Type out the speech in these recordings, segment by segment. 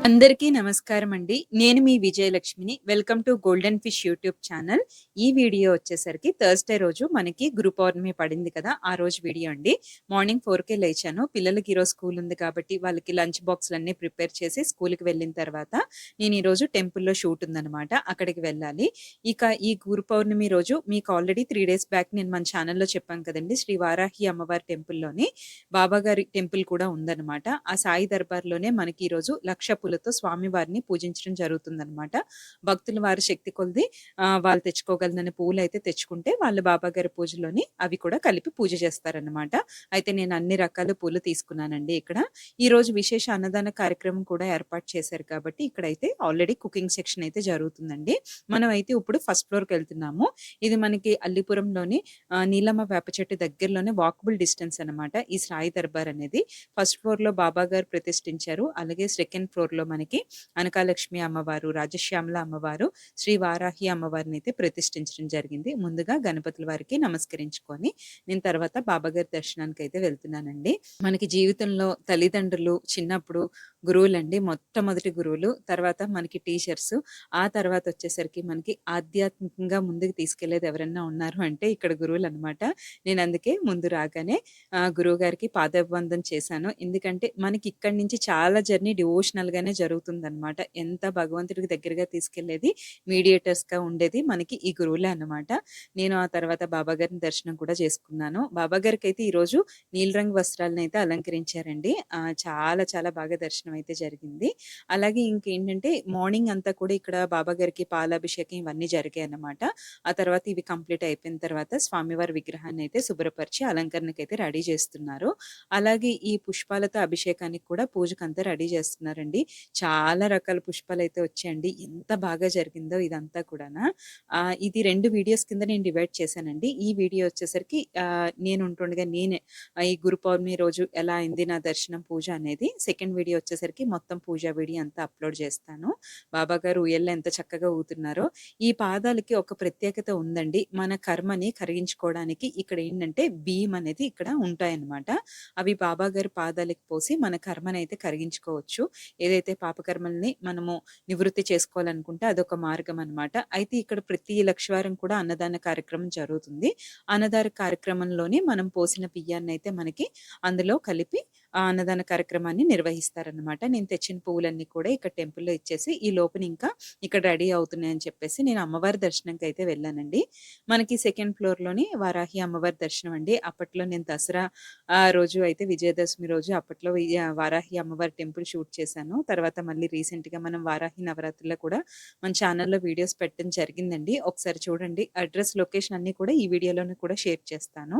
అందరికీ నమస్కారం అండి. నేను మీ విజయలక్ష్మిని. Welcome to golden fish YouTube channel. ఈ వీడియో వచ్చేసరికి థర్స్‌డే రోజు మనకి గురు పౌర్ణమి పడింది కదా! ఆ రోజు వీడియో అండి. మార్నింగ్ 4:00కే లేచాను. పిల్లలకి ఈరోజు స్కూల్ ఉంది కాబట్టి వాళ్ళకి లంచ్ బాక్స్‌లన్నీ ప్రిపేర్ చేసి స్కూల్‌కి వెళ్ళిన తర్వాత నేను ఈరోజు టెంపుల్‌లో షూట్ ఉందనమాట. అక్కడికి వెళ్ళాలి. ఇక ఈ గురు పౌర్ణమి రోజు మీకు ఆల్రెడీ 3 డేస్ బ్యాక్ నేను మన ఛానల్‌లో చెప్పాను కదండీ! శ్రీ వారాహి అమ్మవారి టెంపుల్‌లోని బాబాగారి టెంపుల్ కూడా ఉందనమాట. ఆ సాయి దర్బార్‌లోనే మనకి ఈరోజు లక్ష పూలతో స్వామివారిని పూజించడం జరుగుతుందనమాట. భక్తులు వారి శక్తి కొలది వాళ్ళు తెచ్చుకోగలనని పూలైతే తెచ్చుకుంటే వాళ్ళు బాబాగారి పూజలోని అవి కూడా కలిపి పూజ చేస్తారనమాట. అయితే నేను అన్ని రకాల పూలు తీసుకున్నానండి ఇక్కడ. ఈరోజు విశేష అన్నదాన కార్యక్రమం కూడా ఏర్పాటు చేశారు కాబట్టి ఇక్కడైతే ఆల్రెడీ కుకింగ్ సెక్షన్ అయితే జరుగుతుందండి. మనం అయితే ఇప్పుడు ఫస్ట్ ఫ్లోర్‌కెళ్తున్నాము. ఇది మనకి అల్లిపురంలోని నీలమ్మ వేప చెట్టు దగ్గరలోనే వాకబుల్ డిస్టెన్స్ అనమాట. ఈ సాయి దర్బార్ అనేది. ఫస్ట్ ఫ్లోర్‌లో బాబాగారు ప్రతిష్ఠించారు. అలాగే సెకండ్ ఫ్లోర్‌లో మనకి అనకాలక్ష్మి అమ్మవారు, రాజశ్యామల అమ్మవారు, శ్రీ వారాహి అమ్మవారిని అయితే ప్రతిష్ఠించడం జరిగింది. ముందుగా గణపతుల వారికి నమస్కరించుకొని నేను తర్వాత బాబాగారి దర్శనానికి అయితే వెళ్తున్నానండి. మనకి జీవితంలో తల్లిదండ్రులు చిన్నప్పుడు గురువులండి. మొట్టమొదటి గురువులు. తర్వాత మనకి టీచర్స్. ఆ తర్వాత వచ్చేసరికి మనకి ఆధ్యాత్మికంగా ముందుకు తీసుకెళ్లేది ఎవరన్నా ఉన్నారు అంటే ఇక్కడ గురువులనమాట. నేను అందుకే ముందు రాగానే గురువుగారికి పాదాభివందనం చేశాను. ఎందుకంటే మనకి ఇక్కడి నుంచి చాలా జర్నీ డివోషనల్‌గానే జరుగుతుందనమాట. ఎంత భగవంతుడికి దగ్గరగా తీసుకెళ్లేది మీడియేటర్స్‌గా ఉండేది మనకి ఈ గురువులే అన్నమాట. నేను ఆ తర్వాత బాబాగారిని దర్శనం కూడా చేసుకున్నాను. బాబాగారికైతే ఈరోజు నీలి రంగు వస్త్రాలనైతే అలంకరించారండి. చాలా చాలా బాగా దర్శనం అయితే జరిగింది. అలాగే ఇంకేంటంటే మార్నింగ్ అంతా కూడా ఇక్కడ బాబాగారికి పాలాభిషేకం ఇవన్నీ జరిగాయన్నమాట. ఆ తర్వాత ఇవి కంప్లీట్ అయిపోయిన తర్వాత స్వామివారి విగ్రహాన్ని అయితే శుభ్రపరిచి అలంకరణకైతే రెడీ చేస్తున్నారు. అలాగే ఈ పుష్పాలతో అభిషేకానికి కూడా పూజకంతా రెడీ చేస్తున్నారండి. చాలా రకాల పుష్పాలైతే వచ్చాయండి. ఎంత బాగా జరిగిందో ఇదంతా కూడానా. ఇది 2 వీడియోస్ కింద నేను డివైడ్ చేశానండి. ఈ వీడియో వచ్చేసరికి నేను ఉంటుండగా నేనే ఈ గురు పౌర్ణమి రోజు ఎలా అయింది నా దర్శనం, పూజ అనేది. సెకండ్ వీడియో వచ్చేసరికి మొత్తం పూజా వీడియో అంతా అప్లోడ్ చేస్తాను. బాబాగారు ఉయ్యాల్లో ఎంత చక్కగా ఊగుతున్నారో. ఈ పాదాలకి ఒక ప్రత్యేకత ఉందండి. మన కర్మని కరిగించుకోవడానికి ఇక్కడ ఏంటంటే బియ్యం అనేది ఇక్కడ ఉంటాయన్నమాట. అవి బాబాగారి పాదాలకు పోసి మన కర్మనైతే కరిగించుకోవచ్చు. ఏదైతే పాపకర్మల్ని మనము నివృత్తి చేసుకోవాలనుకుంటే అదొక మార్గం అనమాట. అయితే ఇక్కడ ప్రతి లక్షవారం కూడా అన్నదాన కార్యక్రమం జరుగుతుంది. అన్నదాన కార్యక్రమంలోనే మనం పోసిన బియ్యాన్నయితే మనకి అందులో కలిపి ఆ అన్నదాన కార్యక్రమాన్ని నిర్వహిస్తారనమాట. నేను తెచ్చిన పువ్వులన్నీ కూడా ఇక్కడ టెంపుల్‌లో ఇచ్చేసి ఈ లోపున ఇంకా ఇక్కడ రెడీ అవుతున్నాయని చెప్పేసి నేను అమ్మవారి దర్శనంకి అయితే వెళ్ళానండి. మనకి సెకండ్ ఫ్లోర్‌లోని వారాహి అమ్మవారి దర్శనం అండి. అప్పట్లో నేను దసరా రోజు అయితే విజయదశమి రోజు అప్పట్లో వారాహి అమ్మవారి టెంపుల్ షూట్ చేశాను. తర్వాత మళ్ళీ రీసెంట్‌గా మనం వారాహి నవరాత్రుల్లో కూడా మన ఛానల్‌లో వీడియోస్ పెట్టడం జరిగిందండి. ఒకసారి చూడండి. అడ్రెస్, లొకేషన్ అన్నీ కూడా ఈ వీడియోలోనే కూడా షేర్ చేస్తాను.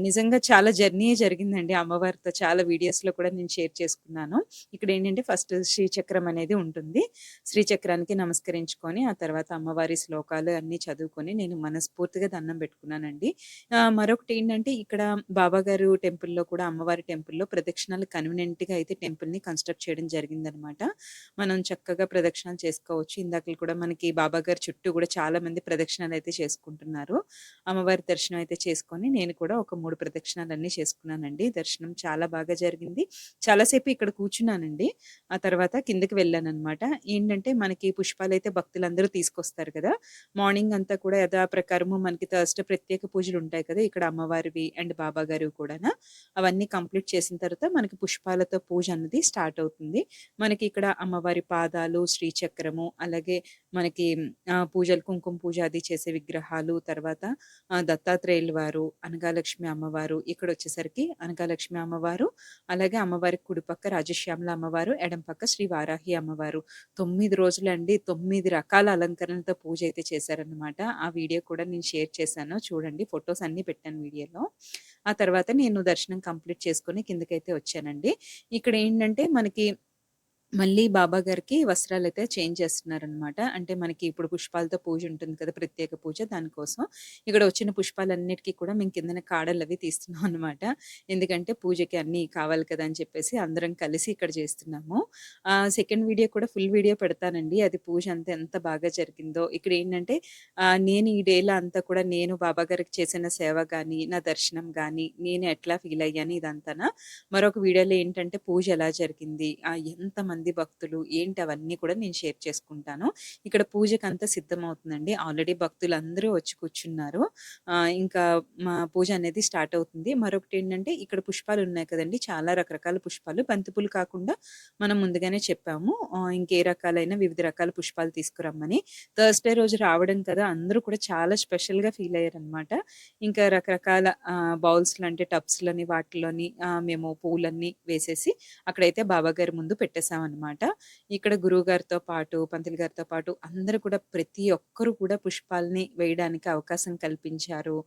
నిజంగా చాలా జర్నీయే జరిగిందండి అమ్మవారితో. చాలా వీడియోస్‌లో కూడా నేను షేర్ చేసుకున్నాను. ఇక్కడేంటంటే ఫస్ట్ శ్రీచక్రం అనేది ఉంటుంది. శ్రీచక్రానికి నమస్కరించుకొని ఆ తర్వాత అమ్మవారి శ్లోకాలు అన్నీ చదువుకొని నేను మనస్ఫూర్తిగా దండం పెట్టుకున్నానండి. మరొకటేంటంటే ఇక్కడ బాబాగారు టెంపుల్‌లో కూడా అమ్మవారి టెంపుల్‌లో ప్రదక్షిణాలు కన్వీనియంట్‌గా అయితే టెంపుల్‌ని కన్‌స్ట్రక్ట్ చేయడం జరిగిందనమాట. మనం చక్కగా ప్రదక్షిణాలు చేసుకోవచ్చు. ఇందాకల కూడా మనకి బాబాగారి చుట్టూ కూడా చాలా మంది ప్రదక్షిణాలయితే చేసుకుంటున్నారు. అమ్మవారి దర్శనం అయితే చేసుకొని నేను కూడా ఒక 3 ప్రదక్షిణాలన్నీ చేసుకున్నానండి. దర్శనం చాలా బాగా జరిగింది. చాలా సేపు ఇక్కడ కూర్చున్నానండి. ఆ తర్వాత కిందకి వెళ్ళాననమాట. ఏంటంటే మనకి పుష్పాలైతే భక్తులందరూ తీసుకొస్తారు కదా! మార్నింగ్ అంతా కూడా యథాప్రకారము మనకి థర్స్‌డే ప్రత్యేక పూజలుంటాయి కదా! ఇక్కడ అమ్మవారివి అండ్ బాబాగారివి కూడానా. అవన్నీ కంప్లీట్ చేసిన తర్వాత మనకి పుష్పాలతో పూజ అన్నది స్టార్ట్ అవుతుంది. మనకి ఇక్కడ అమ్మవారి పాదాలు, శ్రీచక్రము అలాగే మనకి పూజలు కుంకుమ పూజ అది చేసే విగ్రహాలు, తర్వాత దత్తాత్రేయుల వారు, అనకాలక్ష్మి అమ్మవారు, ఇక్కడొచ్చేసరికి అనకాలక్ష్మి అమ్మవారు, అలాగే అమ్మవారికి కుడిపక్క రాజశ్యామల అమ్మవారు, ఎడమ పక్క శ్రీ వారాహి అమ్మవారు. 9 రోజులండి 9 రకాల అలంకరణలతో పూజ అయితే చేశారనమాట. ఆ వీడియో కూడా నేను షేర్ చేశాను. చూడండి, ఫోటోస్ అన్నీ పెట్టాను వీడియోలో. ఆ తర్వాత నేను దర్శనం కంప్లీట్ చేసుకొని కిందకైతే వచ్చానండి. ఇక్కడేంటంటే మనకి మళ్ళీ బాబాగారికి వస్త్రాలైతే చేంజ్ చేస్తున్నారనమాట. అంటే మనకి ఇప్పుడు పుష్పాలతో పూజ ఉంటుంది కదా! ప్రత్యేక పూజ దానికోసం. ఇక్కడ వచ్చిన పుష్పాలన్నిటికి కూడా మేము కిందన కాడలవి తీస్తున్నాం అనమాట. ఎందుకంటే పూజకి అన్నీ కావాలి కదా! అని చెప్పేసి అందరం కలిసి ఇక్కడ చేస్తున్నాము. సెకండ్ వీడియో కూడా ఫుల్ వీడియో పెడతానండి. అది పూజ అంతా ఎంత బాగా జరిగిందో. ఇక్కడేంటంటే నేను ఈ డేలో అంతా కూడా నేను బాబాగారికి చేసిన సేవ గాని, నా దర్శనం గాని, నేను ఎట్లా ఫీల్ అయ్యాను ఇదంతాన. మరొక వీడియోలో ఏంటంటే పూజ ఎలా జరిగింది, ఎంతమంది ఎంతమంది భక్తులు ఏంటి అవన్నీ కూడా నేను షేర్ చేసుకుంటాను. ఇక్కడ పూజకంతా సిద్ధమవుతుందండి. ఆల్రెడీ భక్తులందరూ వచ్చి కూర్చున్నారు. ఇంకా మా పూజ అనేది స్టార్ట్ అవుతుంది. మరొకటేంటంటే ఇక్కడ పుష్పాలున్నాయి కదండీ! చాలా రకరకాల పుష్పాలు. బంతిపూలు కాకుండా మనం ముందుగానే చెప్పాము. ఇంకే రకాలైన వివిధ రకాల పుష్పాలు తీసుకురమ్మని. థర్స్‌డే రోజు రావడం కదా! అందరూ కూడా చాలా స్పెషల్‌గా ఫీల్ అయ్యారనమాట. ఇంకా రకరకాల బౌల్స్‌లో అంటే టబ్స్‌లని వాటిలోని మేము పూలన్నీ వేసేసి అక్కడైతే బాబాగారి ముందు పెట్టేసామనమాట. ఇక్కడ గురువుగారితో పాటు, పంతులు గారితో పాటు అందరూ కూడా ప్రతి ఒక్కరు కూడా పుష్పాల్ని వేయడానికి అవకాశం కల్పించారు.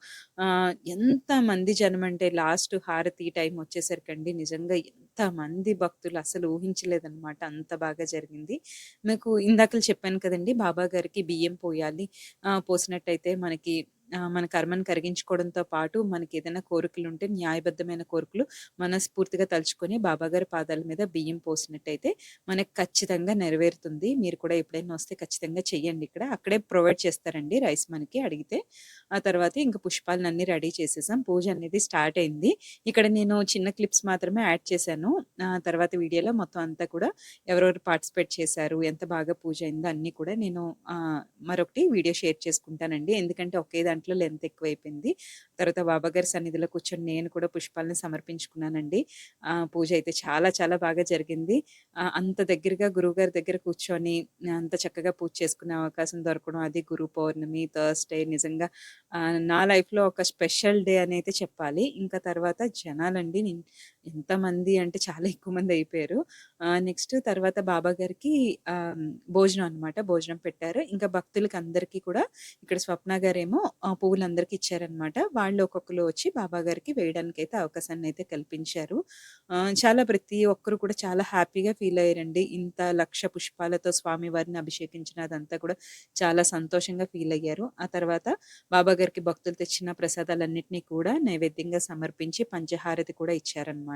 ఎంతమంది జనమంటే లాస్ట్ హారతి టైం వచ్చేసరికండి నిజంగా ఎంతమంది భక్తులు అసలు ఊహించలేదనమాట. అంత బాగా జరిగింది. మీకు ఇందాకల చెప్పాను కదండీ! బాబా గారికి బియ్యం పోయాలి. పోసినట్టయితే మనకి మన కర్మను కరిగించుకోవడంతో పాటు మనకేదైనా కోరికలుంటే న్యాయబద్ధమైన కోరికలు మనస్ఫూర్తిగా తలుచుకొని బాబాగారి పాదాల మీద బియ్యం పోసినట్టయితే మనకు ఖచ్చితంగా నెరవేరుతుంది. మీరు కూడా ఎప్పుడైనా వస్తే ఖచ్చితంగా చెయ్యండి ఇక్కడ. అక్కడే ప్రొవైడ్ చేస్తారండి రైస్ మనకి అడిగితే. ఆ తర్వాత ఇంక పుష్పాలనన్నీ రెడీ చేసేసాం. పూజ అనేది స్టార్ట్ అయింది. ఇక్కడ నేను చిన్న క్లిప్స్ మాత్రమే యాడ్ చేశాను. తర్వాత వీడియోలో మొత్తం అంతా కూడా ఎవరెవరు పార్టిసిపేట్ చేశారు, ఎంత బాగా పూజ అయిందో అన్నీ కూడా నేను మరొకటి వీడియో షేర్ చేసుకుంటానండి. ఎందుకంటే ఒకే దాంట్లో లెంత్ ఎక్కువైపోయింది. తర్వాత బాబాగారి సన్నిధిలో కూర్చొని నేను కూడా పుష్పాలను సమర్పించుకున్నానండి. పూజ అయితే చాలా చాలా బాగా జరిగింది. అంత దగ్గరగా గురువుగారి దగ్గర కూర్చొని అంత చక్కగా పూజ చేసుకునే అవకాశం దొరకడం, అది గురు పౌర్ణమి, థర్స్‌డే నిజంగా నా లైఫ్‌లో ఒక స్పెషల్ డే అనైతే చెప్పాలి. ఇంకా తర్వాత జనాలండి ఎంతమంది అంటే చాలా ఎక్కువ మంది అయిపోయారు. నెక్స్ట్ తర్వాత బాబాగారికి భోజనం అనమాట. భోజనం పెట్టారు. ఇంకా భక్తులకి అందరికీ కూడా ఇక్కడ స్వప్న గారేమో పువ్వులందరికీ ఇచ్చారనమాట. వాళ్ళు ఒక్కొక్కళ్ళు వచ్చి బాబాగారికి వేయడానికైతే అవకాశాన్నయితే కల్పించారు. చాలా ప్రతి ఒక్కరు కూడా చాలా హ్యాపీగా ఫీల్ అయ్యారండి. ఇంత లక్ష పుష్పాలతో స్వామివారిని అభిషేకించిన అదంతా కూడా చాలా సంతోషంగా ఫీల్ అయ్యారు. ఆ తర్వాత బాబాగారికి భక్తులు తెచ్చిన ప్రసాదాలన్నిటిని కూడా నైవేద్యంగా సమర్పించి పంచహారతి కూడా ఇచ్చారనమాట.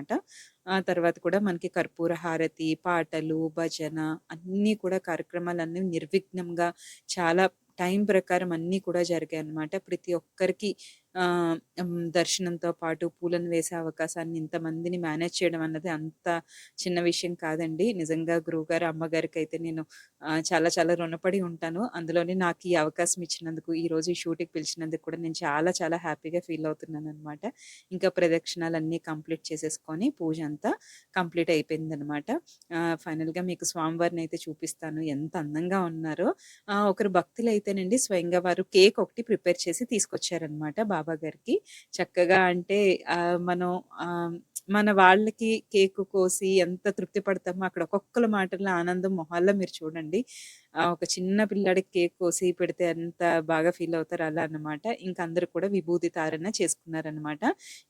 ఆ తర్వాత కూడా మనకి కర్పూర హారతి, పాటలు, భజన అన్నీ కూడా కార్యక్రమాలన్నీ నిర్విఘ్నంగా చాలా టైం ప్రకారం అన్నీ కూడా జరిగాయన్నమాట. ప్రతి ఒక్కరికి దర్శనంతో పాటు పూలను వేసే అవకాశాన్ని ఇంతమందిని మేనేజ్ చేయడం అన్నది అంత చిన్న విషయం కాదండి. నిజంగా గురువుగారు, అమ్మగారికైతే నేను చాలా చాలా రుణపడి ఉంటాను. అందులోని నాకు ఈ అవకాశం ఇచ్చినందుకు, ఈరోజు ఈ షూట్‌కి పిలిచినందుకు కూడా నేను చాలా చాలా హ్యాపీగా ఫీల్ అవుతున్నాననమాట. ఇంకా ప్రదక్షిణాలన్నీ కంప్లీట్ చేసేసుకొని పూజ అంతా కంప్లీట్ అయిపోయిందనమాట. ఫైనల్‌గా మీకు స్వామివారినైతే చూపిస్తాను. ఎంత అందంగా ఉన్నారో. ఒకరు భక్తులైతేనండి స్వయంగా వారు కేక్ ఒకటి ప్రిపేర్ చేసి తీసుకొచ్చారనమాట బాబాగారికి. చక్కగా అంటే మనం మన వాళ్ళకి కేకు కోసి ఎంత తృప్తి పడతామో అక్కడ ఒక్కొక్కళ్ళ మాటల్లో ఆనందం మొహాల్లో మీరు చూడండి. ఒక చిన్న పిల్లాడికి కేక్ కోసి పెడితే ఎంత బాగా ఫీల్ అవుతారో అలా అన్నమాట. ఇంక అందరూ కూడా విభూది తారణ చేసుకున్నారనమాట.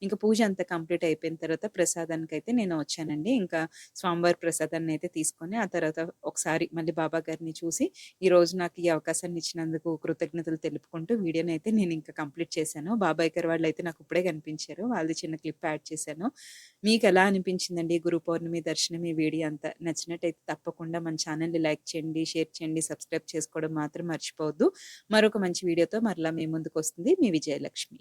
ఇంక పూజ అంతా కంప్లీట్ అయిపోయిన తర్వాత ప్రసాదానికైతే నేను వచ్చానండి. ఇంకా స్వామివారి ప్రసాదాన్నయితే తీసుకొని ఆ తర్వాత ఒకసారి మళ్ళీ బాబా గారిని చూసి, ఈరోజు నాకు ఈ అవకాశాన్ని ఇచ్చినందుకు కృతజ్ఞతలు తెలుపుకుంటూ వీడియోనైతే నేను ఇంకా కంప్లీట్ చేశాను. బాబాయ్ గారు వాళ్ళైతే నాకు ఇప్పుడే కనిపించారు. వాళ్ళది చిన్న క్లిప్ యాడ్ చేశాను. మీకెలా అనిపించిందండి గురు పౌర్ణమి దర్శనం ఈ వీడియో అంతా? నచ్చినట్టయితే తప్పకుండా మన ఛానల్‌ని లైక్ చేయండి, షేర్ చేయండి, సబ్స్క్రైబ్ చేసుకోవడం మాత్రం మర్చిపోవద్దు. మరొక మంచి వీడియోతో మరలా మీ ముందుకొస్తుంది మీ విజయలక్ష్మి.